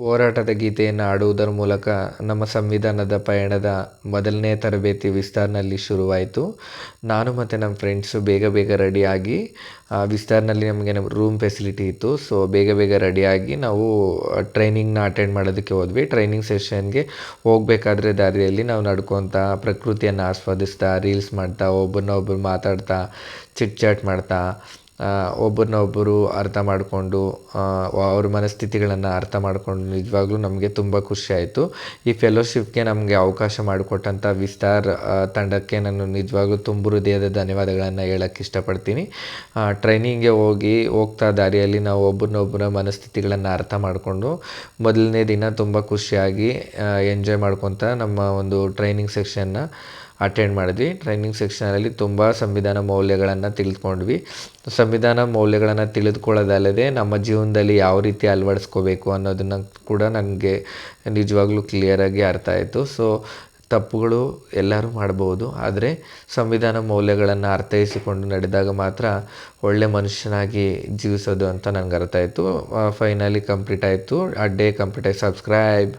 ಹೋರಾಟದ ಗೀತೆಯನ್ನು ಹಾಡುವುದರ ಮೂಲಕ ನಮ್ಮ ಸಂವಿಧಾನದ ಪಯಣದ ಮೊದಲನೇ ತರಬೇತಿ ವಿಸ್ತಾರ್ನಲ್ಲಿ ಶುರುವಾಯಿತು. ನಾನು ಮತ್ತು ನಮ್ಮ ಫ್ರೆಂಡ್ಸು ಬೇಗ ಬೇಗ ರೆಡಿಯಾಗಿ ವಿಸ್ತಾರ್ನಲ್ಲಿ ನಮಗೆ ರೂಮ್ ಫೆಸಿಲಿಟಿ ಇತ್ತು. ಸೊ ಬೇಗ ರೆಡಿಯಾಗಿ ನಾವು ಟ್ರೈನಿಂಗ್ನ ಅಟೆಂಡ್ ಮಾಡೋದಕ್ಕೆ ಹೋದ್ವಿ. ಟ್ರೈನಿಂಗ್ ಸೆಷನ್ಗೆ ಹೋಗಬೇಕಾದ್ರೆ ದಾರಿಯಲ್ಲಿ ನಾವು ನಡ್ಕೊತಾ ಪ್ರಕೃತಿಯನ್ನು ಆಸ್ವಾದಿಸ್ತಾ ರೀಲ್ಸ್ ಮಾಡ್ತಾ ಒಬ್ಬರನ್ನೊಬ್ಬರು ಮಾತಾಡ್ತಾ ಚಿಟ್ ಚಾಟ್ ಮಾಡ್ತಾ ಒಬ್ಬರನ್ನೊಬ್ಬರು ಅರ್ಥ ಮಾಡಿಕೊಂಡು ಅವ್ರ ಮನಸ್ಥಿತಿಗಳನ್ನು ಅರ್ಥ ಮಾಡಿಕೊಂಡು ನಿಜವಾಗ್ಲೂ ನಮಗೆ ತುಂಬ ಖುಷಿಯಾಯಿತು. ಈ ಫೆಲೋಶಿಪ್ಗೆ ನಮಗೆ ಅವಕಾಶ ಮಾಡಿಕೊಟ್ಟಂಥ ವಿಸ್ತಾರ್ ತಂಡಕ್ಕೆ ನಾನು ನಿಜವಾಗ್ಲೂ ತುಂಬ ಹೃದಯದ ಧನ್ಯವಾದಗಳನ್ನು ಹೇಳೋಕ್ಕೆ ಇಷ್ಟಪಡ್ತೀನಿ. ಟ್ರೈನಿಂಗ್ಗೆ ಹೋಗ್ತಾ ದಾರಿಯಲ್ಲಿ ನಾವು ಒಬ್ಬರನ್ನೊಬ್ಬರ ಮನಸ್ಥಿತಿಗಳನ್ನು ಅರ್ಥ ಮಾಡಿಕೊಂಡು ಮೊದಲನೇ ದಿನ ತುಂಬ ಖುಷಿಯಾಗಿ ಎಂಜಾಯ್ ಮಾಡ್ಕೊತ ನಮ್ಮ ಒಂದು ಟ್ರೈನಿಂಗ್ ಸೆಕ್ಷನ್ನ ಅಟೆಂಡ್ ಮಾಡಿದ್ವಿ. ಟ್ರೈನಿಂಗ್ ಸೆಕ್ಷನಲ್ಲಿ ತುಂಬ ಸಂವಿಧಾನ ಮೌಲ್ಯಗಳನ್ನು ತಿಳಿದುಕೊಂಡ್ವಿ. ಸಂವಿಧಾನ ಮೌಲ್ಯಗಳನ್ನು ತಿಳಿದುಕೊಳ್ಳೋದಲ್ಲದೆ ನಮ್ಮ ಜೀವನದಲ್ಲಿ ಯಾವ ರೀತಿ ಅಳವಡಿಸ್ಕೋಬೇಕು ಅನ್ನೋದನ್ನು ಕೂಡ ನನಗೆ ನಿಜವಾಗ್ಲೂ ಕ್ಲಿಯರಾಗಿ ಅರ್ಥ ಆಯಿತು. ಸೊ ತಪ್ಪುಗಳು ಎಲ್ಲರೂ ಮಾಡ್ಬೋದು, ಆದರೆ ಸಂವಿಧಾನ ಮೌಲ್ಯಗಳನ್ನು ಅರ್ಥೈಸಿಕೊಂಡು ನಡೆದಾಗ ಮಾತ್ರ ಒಳ್ಳೆ ಮನುಷ್ಯನಾಗಿ ಜೀವಿಸೋದು ಅಂತ ನನಗೆ ಅರ್ಥ ಆಯಿತು. ಫೈನಲಿ ಕಂಪ್ಲೀಟ್ ಆಯಿತು. ಡೇ ಕಂಪ್ಲೀಟ್ ಆಗಿ ಸಬ್ಸ್ಕ್ರೈಬ್.